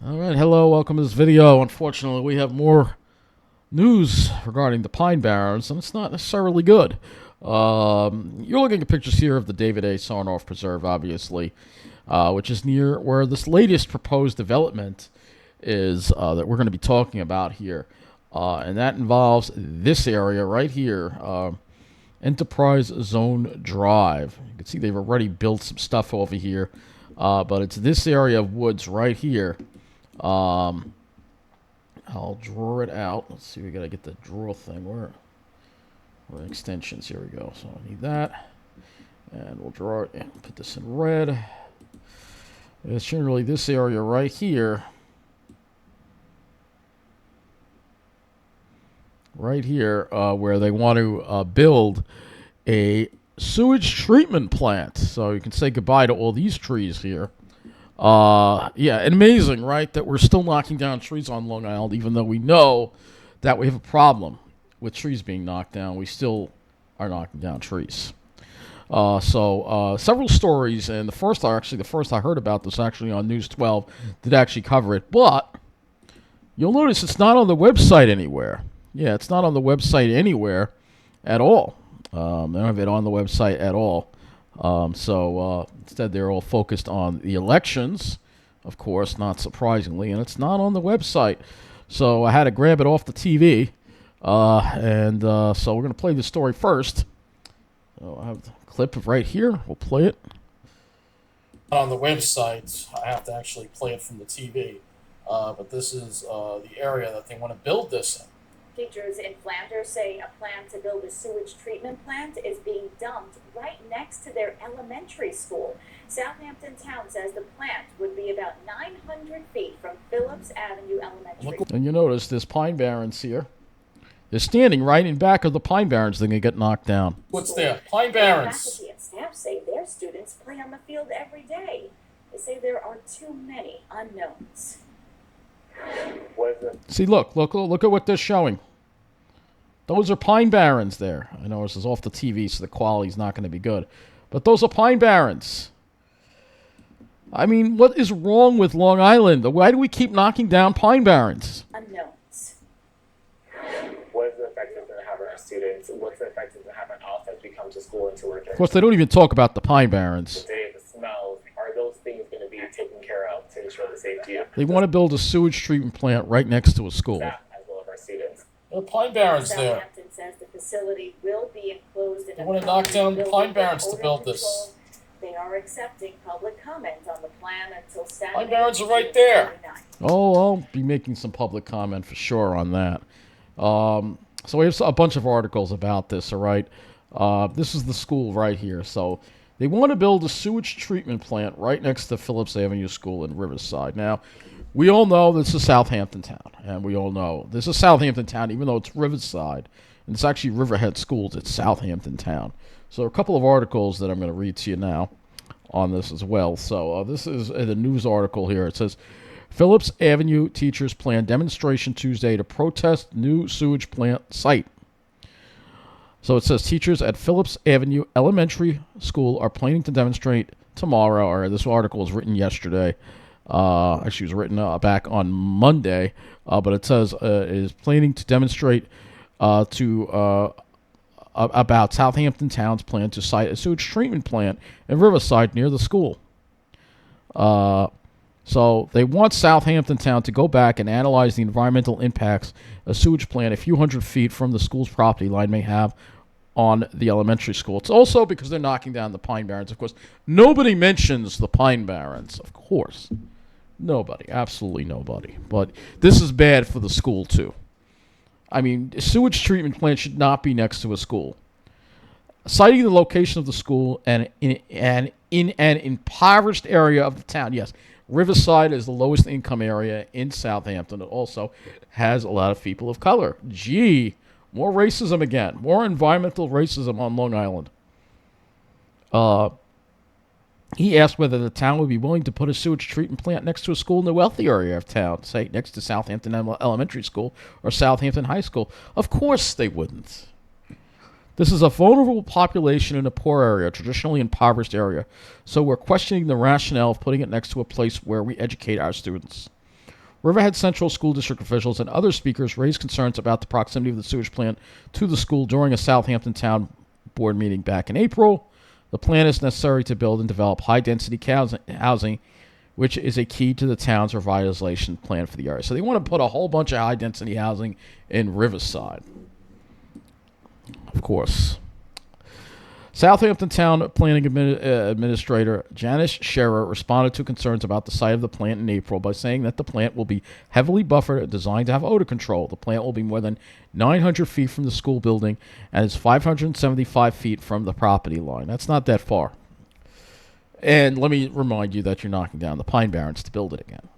All right, hello, welcome to this video. Unfortunately, we have more news regarding the Pine Barrens, and it's not necessarily good. You're looking at pictures here of the David A. Sarnoff Preserve, obviously, which is near where this latest proposed development is that we're going to be talking about here. And that involves this area right here, Enterprise Zone Drive. You can see they've already built some stuff over here, but it's this area of woods right here. I'll draw it out. Let's see, we gotta get the draw thing. Where extensions? Here we go. So I need that, and we'll draw it and put this in red. It's generally this area right here, where they want to build a sewage treatment plant. So you can say goodbye to all these trees here. Yeah, amazing, right? That we're still knocking down trees on Long Island, even though we know that we have a problem with trees being knocked down. We still are knocking down trees. Several stories, and the first I heard about this actually on News 12 did actually cover it, but you'll notice it's not on the website anywhere. Yeah, it's not on the website anywhere at all. They don't have it on the website at all. Instead, they're all focused on the elections, of course, not surprisingly, and it's not on the website. So I had to grab it off the TV, so we're going to play the story first. So I have the clip of right here. We'll play it. On the website, I have to actually play it from the TV, but this is the area that they want to build this in. Teachers in Flanders say a plan to build a sewage treatment plant is being dumped right next to their elementary school. Southampton Town says the plant would be about 900 feet from Phillips Avenue Elementary. And you notice there's Pine Barrens here. They're standing right in back of the Pine Barrens. They're going to get knocked down. What's there? Pine Barrens. Faculty and staff say their students play on the field every day. They say there are too many unknowns. See, look at what they're showing. Those are Pine Barrens there. I know this is off the TV, so the quality's not going to be good. But those are Pine Barrens. I mean, what is wrong with Long Island? Why do we keep knocking down Pine Barrens? Unknowns. What is the effect it's going to have on our students? What's the effect it's going to have on us as we come to school and to work? Of course, they don't even talk about the Pine Barrens. The smells, are those things going to be taken care of to ensure the safety of They want to build a sewage treatment plant right next to a school. staff as well as our students? There are Pine Barrens there. Southampton says the facility will be enclosed in They want to knock down Pine Barrens to build this. They are accepting public comment on the plan until Saturday. Pine Barrens are right there. Oh, I'll be making some public comment for sure on that. So we have a bunch of articles about this, all right? This is the school right here. So they want to build a sewage treatment plant right next to Phillips Avenue School in Riverside. Now, we all know this is Southampton Town, and we all know this is Southampton Town, even though it's Riverside, and it's actually Riverhead Schools. It's Southampton Town. So a couple of articles that I'm going to read to you now on this as well. So this is the news article here. It says, Phillips Avenue teachers plan demonstration Tuesday to protest new sewage plant site. So it says teachers at Phillips Avenue Elementary School are planning to demonstrate tomorrow, or this article was written yesterday. Actually, it was written back on Monday, but it says is planning to demonstrate about Southampton Town's plan to site a sewage treatment plant in Riverside near the school. So they want Southampton Town to go back and analyze the environmental impacts a sewage plant a few hundred feet from the school's property line may have on the elementary school. It's also because they're knocking down the Pine Barrens. Of course, nobody mentions the Pine Barrens. Of course. Nobody. Absolutely nobody. But this is bad for the school, too. I mean, a sewage treatment plant should not be next to a school. Citing the location of the school and in an impoverished area of the town. Yes, Riverside is the lowest income area in Southampton. It also has a lot of people of color. Gee, more racism again. More environmental racism on Long Island. He asked whether the town would be willing to put a sewage treatment plant next to a school in the wealthy area of town, say next to Southampton Elementary School or Southampton High School. Of course they wouldn't. This is a vulnerable population in a poor area, a traditionally impoverished area. So we're questioning the rationale of putting it next to a place where we educate our students. Riverhead Central School District officials and other speakers raised concerns about the proximity of the sewage plant to the school during a Southampton Town Board meeting back in April. The plan is necessary to build and develop high-density housing, which is a key to the town's revitalization plan for the area. So they want to put a whole bunch of high-density housing in Riverside. Of course. Southampton Town Planning Administrator Janice Scherer responded to concerns about the site of the plant in April by saying that the plant will be heavily buffered and designed to have odor control. The plant will be more than 900 feet from the school building and is 575 feet from the property line. That's not that far. And let me remind you that you're knocking down the Pine Barrens to build it again.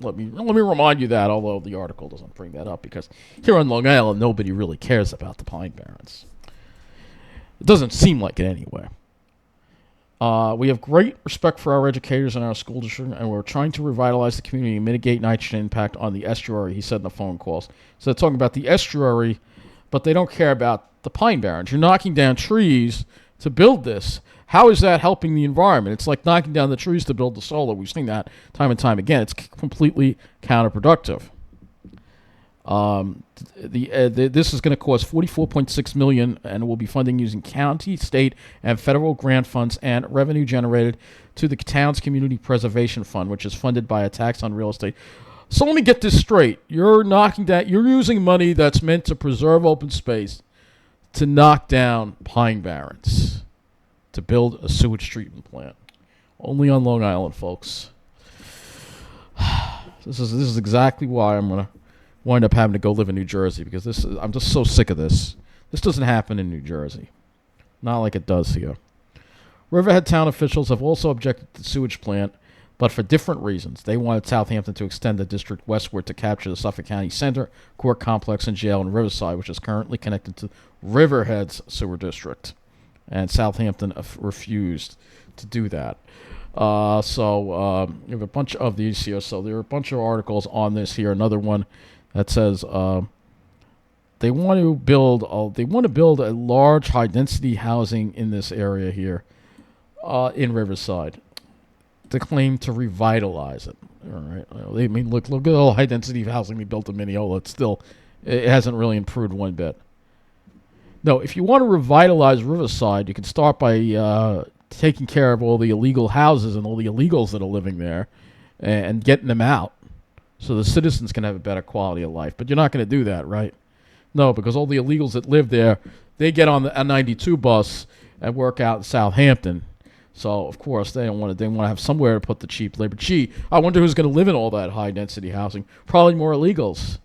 Let me remind you that, although the article doesn't bring that up, because here on Long Island, nobody really cares about the Pine Barrens. It doesn't seem like it anyway. We have great respect for our educators and our school district, and we're trying to revitalize the community and mitigate nitrogen impact on the estuary, he said in the phone calls. So they're talking about the estuary, but they don't care about the Pine Barrens. You're knocking down trees to build this. How is that helping the environment? It's like knocking down the trees to build the solar. We've seen that time and time again. It's completely counterproductive. This is going to cost $44.6 million, and will be funding using county, state, and federal grant funds and revenue generated to the town's community preservation fund, which is funded by a tax on real estate. So let me get this straight: you're using money that's meant to preserve open space to knock down Pine Barrens to build a sewage treatment plant. Only on Long Island, folks. This is exactly why I'm gonna wind up having to go live in New Jersey, because I'm just so sick of this. This doesn't happen in New Jersey. Not like it does here. Riverhead town officials have also objected to the sewage plant, but for different reasons. They wanted Southampton to extend the district westward to capture the Suffolk County Center, court complex, and jail in Riverside, which is currently connected to Riverhead's sewer district. And Southampton refused to do that. So you have a bunch of these here. So there are a bunch of articles on this here. Another one that says they want to build a large high density housing in this area here in Riverside. To claim to revitalize it. All right. I mean, look at all the high density housing we built in Mineola. It hasn't really improved one bit. No, if you want to revitalize Riverside, you can start by taking care of all the illegal houses and all the illegals that are living there and getting them out so the citizens can have a better quality of life. But you're not going to do that, right? No, because all the illegals that live there, they get on the 92 bus and work out in Southampton. So, of course, they want to have somewhere to put the cheap labor. Gee, I wonder who's going to live in all that high-density housing. Probably more illegals.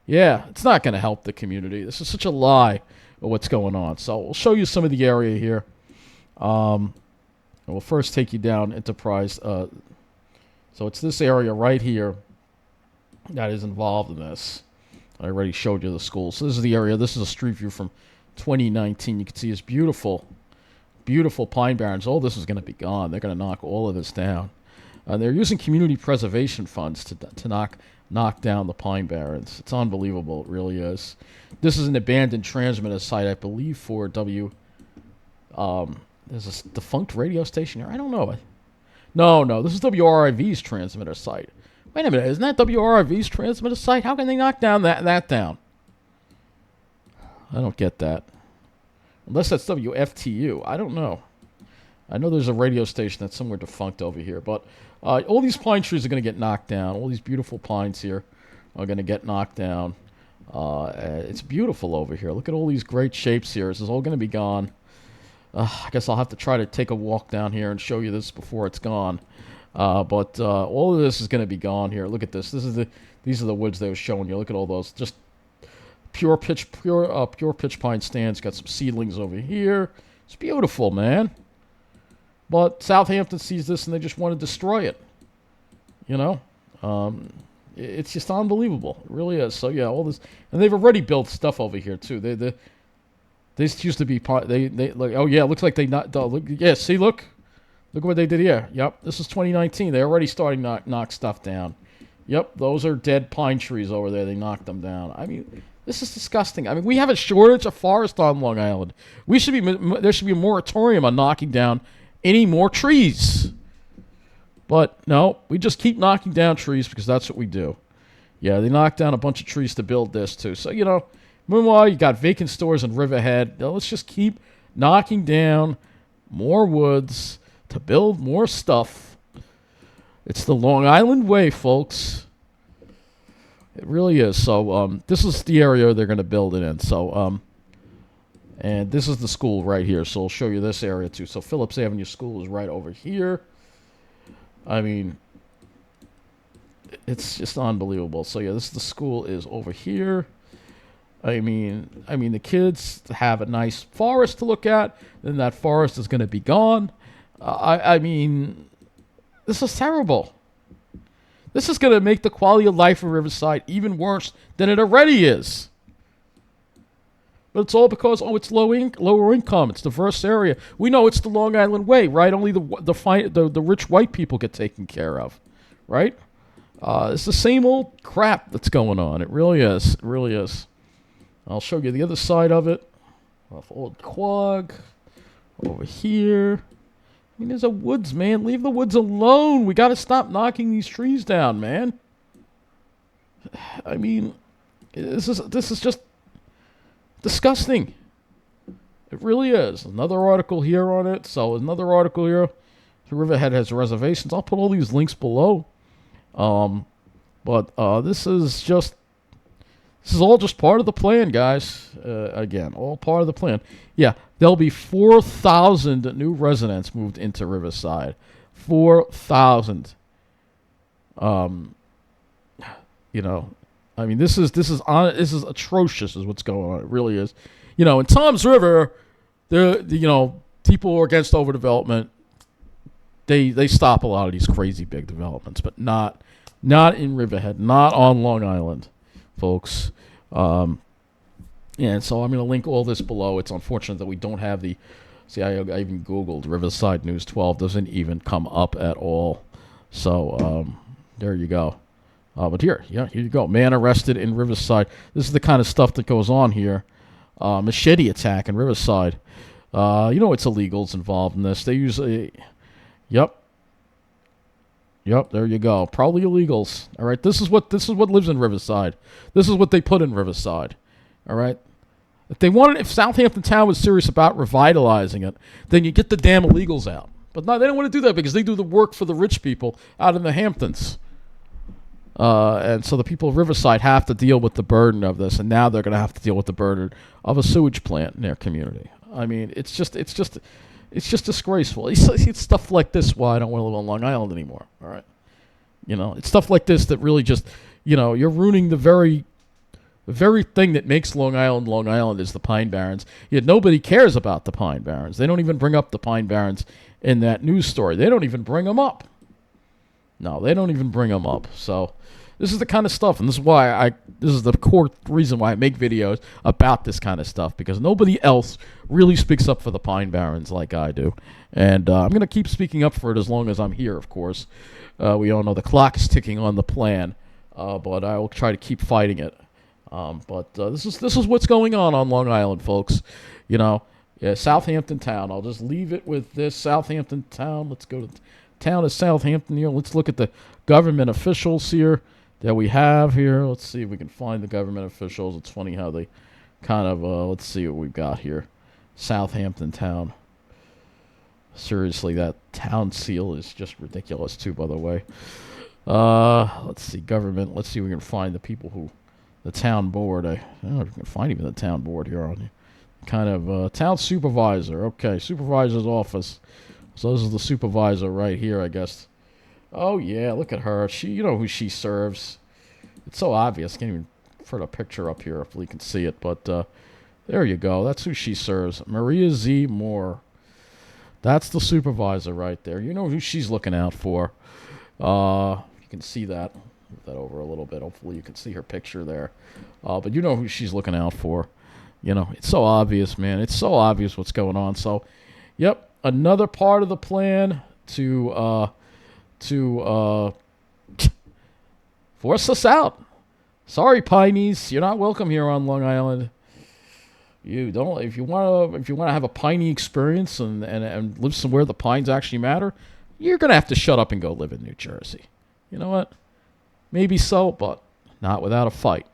Yeah, it's not going to help the community. This is such a lie of what's going on. So we'll show you some of the area here. We'll first take you down Enterprise. So it's this area right here that is involved in this. I already showed you the school. So this is the area. This is a street view from 2019. You can see it's beautiful. Beautiful Pine Barrens. All this is going to be gone. They're going to knock all of this down. They're using community preservation funds to knock down the Pine Barrens. It's unbelievable. It really is. This is an abandoned transmitter site, I believe, for there's a defunct radio station here. I don't know. No. This is WRIV's transmitter site. Wait a minute. Isn't that WRIV's transmitter site? How can they knock down that down? I don't get that. Unless that's WFTU. I don't know. I know there's a radio station that's somewhere defunct over here. But all these pine trees are going to get knocked down. All these beautiful pines here are going to get knocked down. It's beautiful over here. Look at all these great shapes here. This is all going to be gone. I guess I'll have to try to take a walk down here and show you this before it's gone. But all of this is going to be gone here. Look at this. These are the woods they were showing you. Look at all those. Just pure pitch pine stands. Got some seedlings over here. It's beautiful, man. But Southampton sees this and they just want to destroy it. You know, it's just unbelievable. It really is. So yeah, all this, and they've already built stuff over here too. This used to be part. They like. Oh yeah, looks like they not. Look, yeah, see, look what they did here. Yep, this is 2019. They're already starting to knock stuff down. Yep, those are dead pine trees over there. They knocked them down. I mean, this is disgusting. I mean, we have a shortage of forest on Long Island. There should be a moratorium on knocking down any more trees. But no, we just keep knocking down trees because that's what we do. Yeah, they knocked down a bunch of trees to build this too. So, meanwhile, you got vacant stores in Riverhead. Now, let's just keep knocking down more woods to build more stuff. It's the Long Island way, folks. It really is. So, this is the area they're going to build it in. So, and this is the school right here. So, I'll show you this area too. So, Phillips Avenue School is right over here. I mean, it's just unbelievable. So, yeah, the school is over here. I mean, the kids have a nice forest to look at. Then that forest is going to be gone. I mean, this is terrible. This is going to make the quality of life of Riverside even worse than it already is. But it's all because, it's lower income. It's a diverse area. We know it's the Long Island way, right? Only the rich white people get taken care of, right? It's the same old crap that's going on. It really is. It really is. I'll show you the other side of it. Off Old Quag. Over here. I mean, there's a woods, man. Leave the woods alone. We got to stop knocking these trees down, man. I mean, this is just disgusting. It really is. Another article here on it. So another article here. Riverhead has reservations. I'll put all these links below. But this is all just part of the plan, guys. Again, all part of the plan. Yeah, there'll be 4,000 new residents moved into Riverside. 4,000. I mean, this is atrocious, is what's going on. It really is. In Tom's River, people are against overdevelopment. They stop a lot of these crazy big developments, but not in Riverhead, not on Long Island, folks. And so I'm going to link all this below. It's unfortunate that we don't have the... See, I even Googled Riverside News 12. Doesn't even come up at all. So, there you go. But here you go. Man arrested in Riverside. This is the kind of stuff that goes on here. Machete attack in Riverside. It's illegals involved in this. They usually... Yep, there you go. Probably illegals. All right, this is what lives in Riverside. This is what they put in Riverside. All right. If Southampton Town was serious about revitalizing it, then you get the damn illegals out. But no, they don't want to do that because they do the work for the rich people out in the Hamptons. And so the people of Riverside have to deal with the burden of this, and now they're going to have to deal with the burden of a sewage plant in their community. I mean, it's just disgraceful. It's stuff like this why I don't want to live on Long Island anymore. All right, it's stuff like this that really just, you're ruining the very thing that makes Long Island is the Pine Barrens. Yet nobody cares about the Pine Barrens. They don't even bring up the Pine Barrens in that news story. They don't even bring them up. No, they don't even bring them up. So this is the kind of stuff, and this is the core reason why I make videos about this kind of stuff, because nobody else really speaks up for the Pine Barrens like I do. And I'm going to keep speaking up for it as long as I'm here, of course. We all know the clock is ticking on the plan, but I will try to keep fighting it. But this is what's going on Long Island, folks. Southampton Town. I'll just leave it with this. Southampton Town. Let's go to the Town of Southampton here. Let's look at the government officials here that we have here. Let's see if we can find the government officials. It's funny how they kind of, let's see what we've got here. Southampton Town. Seriously, that town seal is just ridiculous too, by the way. Let's see, government. Let's see if we can find the people who, the town board. I don't know if we can find even the town board here on kind of town supervisor. Okay, supervisor's office. So this is the supervisor right here, I guess. Oh yeah, look at her. You know who she serves. It's so obvious. Can't even put a picture up here if we can see it. But there you go. That's who she serves. Maria Z. Moore. That's the supervisor right there. You know who she's looking out for. You can see that. Move that over a little bit. Hopefully you can see her picture there. But you know who she's looking out for. It's so obvious, man. It's so obvious what's going on. So, yep, another part of the plan to force us out. Sorry, Pineys, you're not welcome here on Long Island. You don't. If you want to have a piney experience and live somewhere the pines actually matter, you're gonna have to shut up and go live in New Jersey. You know what? Maybe so, but not without a fight.